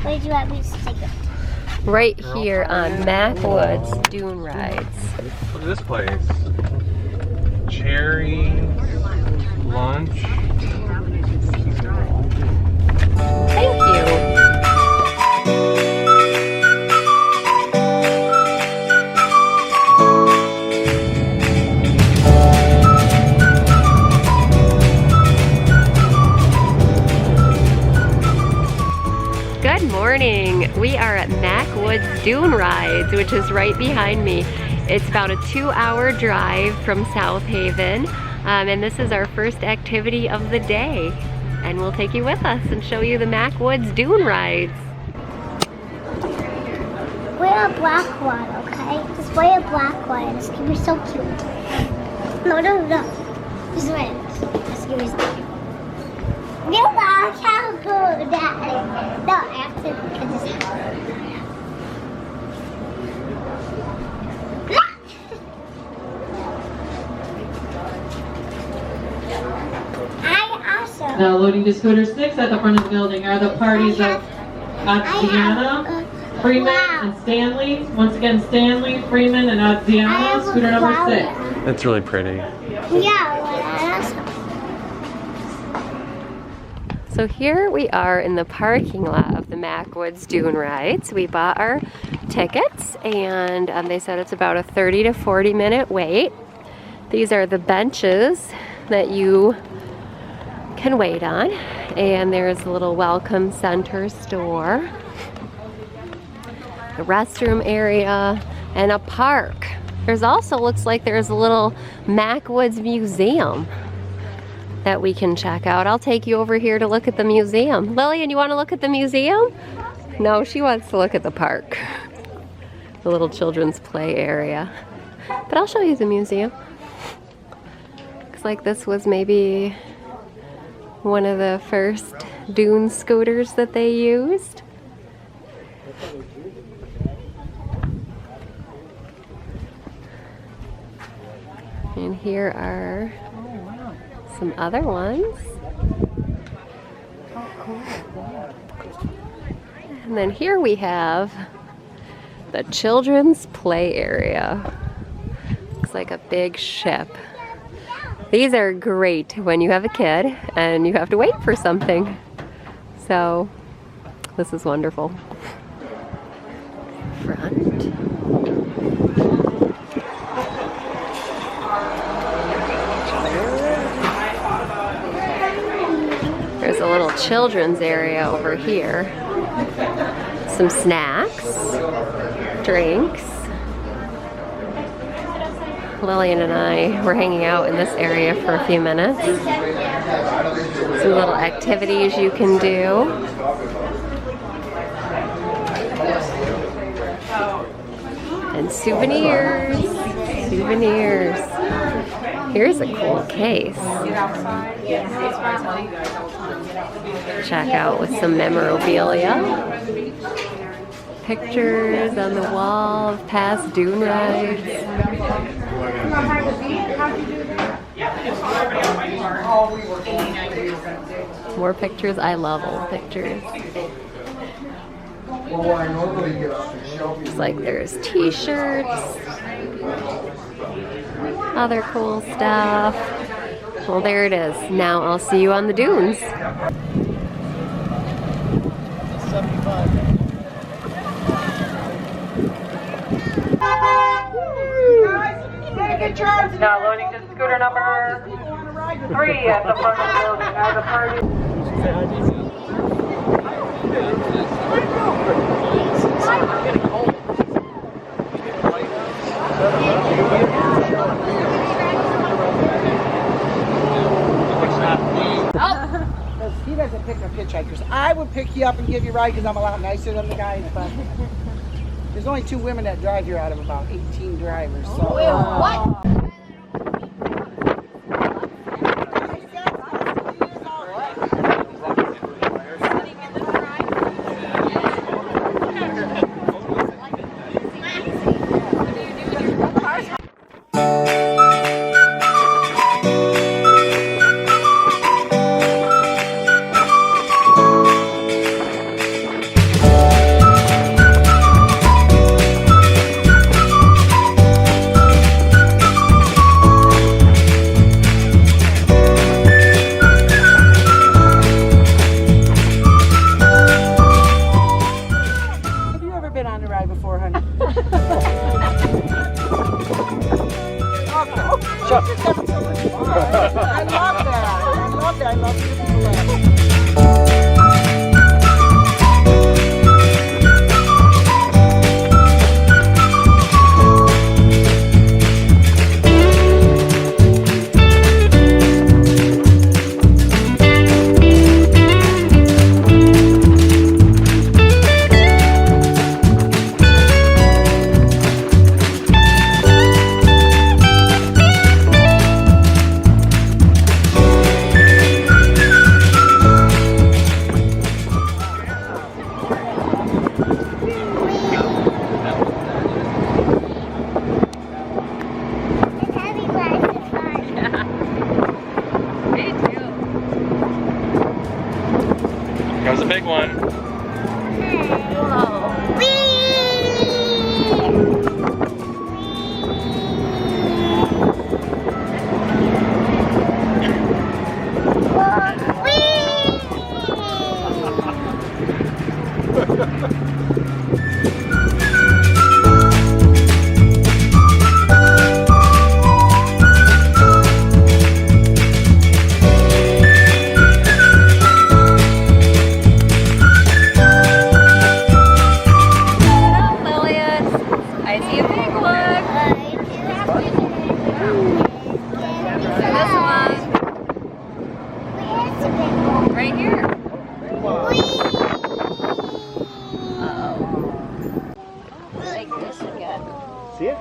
Where do you want me to stick it? Right here on Mack Woods Dune Rides. Look at this place. Cherry lunch. Thank you. Good morning. We are at Mack Woods Dune Rides, which is right behind me. It's about a 2-hour drive from South Haven, and this is our first activity of the day. And we'll take you with us and show you the Mack Woods Dune Rides. Wear a black one, okay? Just wear a black one. It's gonna be so cute. No. Just wear it. It's gonna be so cute. You look how good that is. No, after I just Now loading to scooter 6 at the front of the building are the parties of Adriana, Freeman, and Stanley. Once again, Stanley, Freeman, and Adriana, scooter number 6. It's really pretty. Yeah, So here we are in the parking lot of the Mack Woods Dune Rides. We bought our tickets, and they said it's about a 30 to 40 minute wait. These are the benches that you can wait on, and there's a little welcome center store, a restroom area, and a park. There's also, looks like there's a little Mack Woods museum that we can check out. I'll take you over here to look at the museum. Lillian, you want to look at the museum? No, she wants to look at the park, the little children's play area. But I'll show you the museum. Looks like this was maybe one of the first Dune scooters that they used. And here are some other ones. And then here we have the children's play area. Looks like a big ship. These are great when you have a kid and you have to wait for something. So this is wonderful. Front. There's a little children's area over here. Some snacks, drinks. Lillian and I were hanging out in this area for a few minutes. Some little activities you can do. And souvenirs. Souvenirs. Here's a cool case. Check out with some memorabilia. Pictures on the wall of past Dune rides. More pictures. I love old pictures. Looks like there's t-shirts, other cool stuff. Well, there it is. Now I'll see you on the dunes. Now loading to scooter number 3 at the front of the building are the parties. He doesn't pick up hitchhikers. I would pick you up and give you a ride because I'm a lot nicer than the guys, but there's only 2 women that drive here out of about 18 drivers. So. what? That was a big one. Right here. Like this again. See it?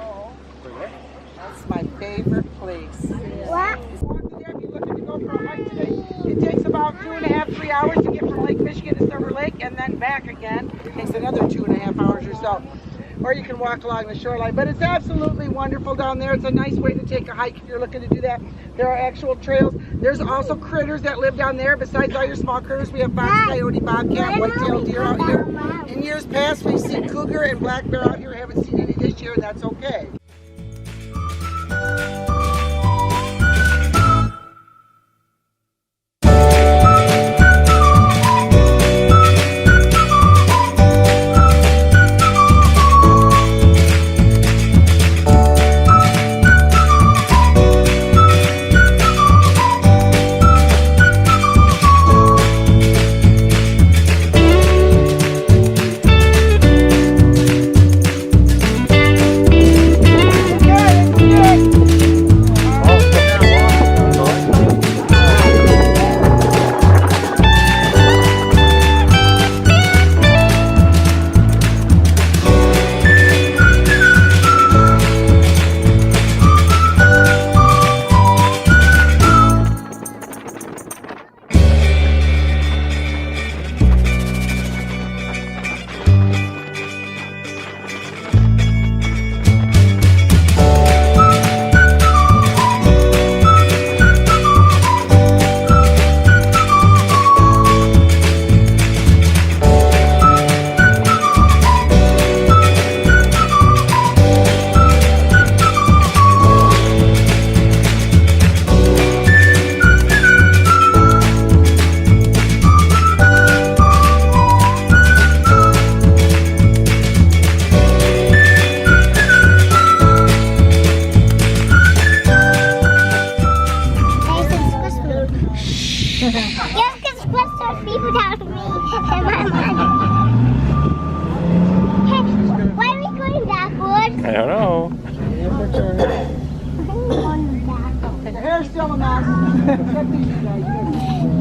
That's my favorite place. What? If you're looking to go for a hike today, it takes about 2.5, 3 hours to get from Lake Michigan to Silver Lake and then back again. It takes another 2.5 hours or so. Or you can walk along the shoreline. But it's absolutely wonderful down there. It's a nice way to take a hike if you're looking to do that. There are actual trails. There's also critters that live down there. Besides all your small critters, we have fox, coyote, bobcat, white-tailed deer out here. In years past, we've seen cougar and black bear out here. Haven't seen any this year, and that's okay. I don't know. The hair's still a mess.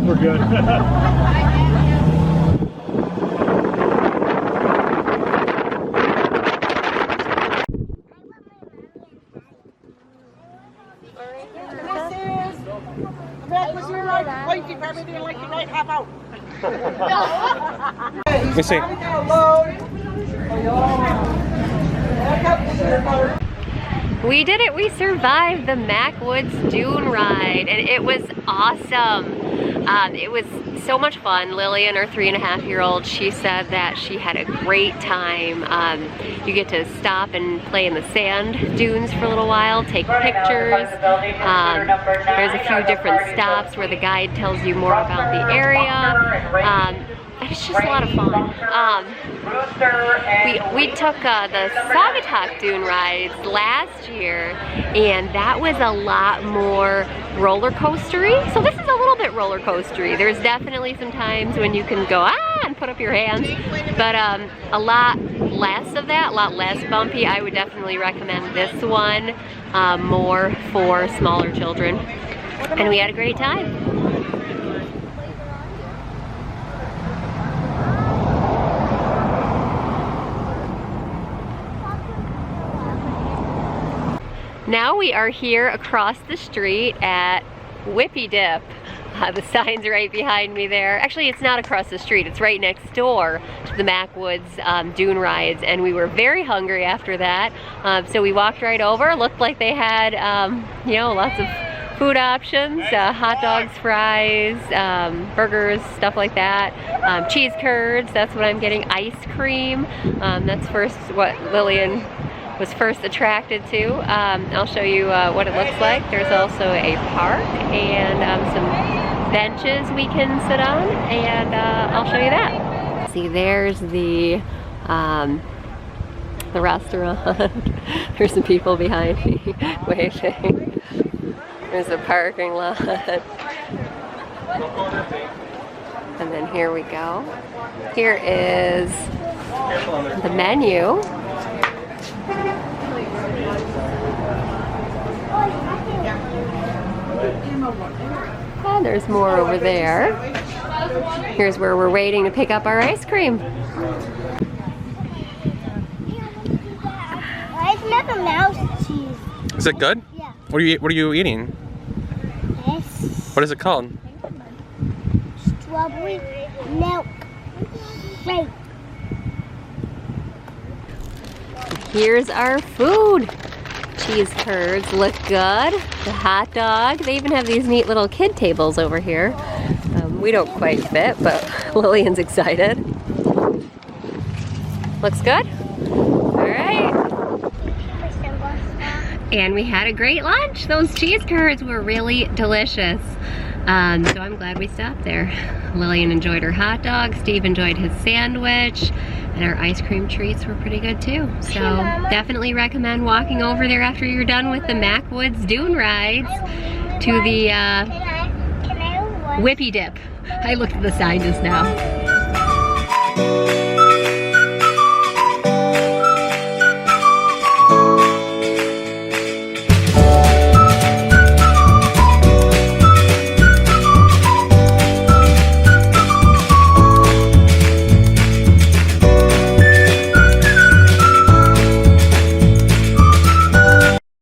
We're good. Mack, was your right? Police department didn't like you right? Hop out. Let me see. We did it. We survived the Mack Woods Dune ride, and it was awesome. It was so much fun. Lillian, our 3.5-year-old, she said that she had a great time. You get to stop and play in the sand dunes for a little while, take pictures. There's a few different stops where the guide tells you more about the area. it's just a lot of fun. We took the Saugatuck Dune rides last year, and that was a lot more roller coastery. So this is a little bit roller coastery. There's definitely some times when you can go and put up your hands, but a lot less of that, a lot less bumpy. I would definitely recommend this one more for smaller children, and we had a great time. Now we are here across the street at Whippy Dip. The sign's right behind me there. Actually, it's not across the street. It's right next door to the Mack Dune rides, and we were very hungry after that. So we walked right over. Looked like they had, you know, lots of food options, hot dogs, fries, burgers, stuff like that. Cheese curds, that's what I'm getting. Ice cream, that's first what Lillian was first attracted to. I'll show you what it looks like. There's also a park and some benches we can sit on, and I'll show you that. See, there's the restaurant. There's some people behind me waving. There's a parking lot. And then here we go. Here is the menu. And there's more over there. Here's where we're waiting to pick up our ice cream. I've never mouse cheese. Is it good? Yeah. What are you eating? Yes. What is it called? Strawberry milk shake. Here's our food. Cheese curds look good. The hot dog. They even have these neat little kid tables over here. We don't quite fit, but Lillian's excited. Looks good? All right. And we had a great lunch. Those cheese curds were really delicious. So I'm glad we stopped there. Lillian enjoyed her hot dog. Steve enjoyed his sandwich. And our ice cream treats were pretty good too. So definitely recommend walking over there after you're done with the Mack Dune rides to the Whippy Dip. I looked at the sign just now.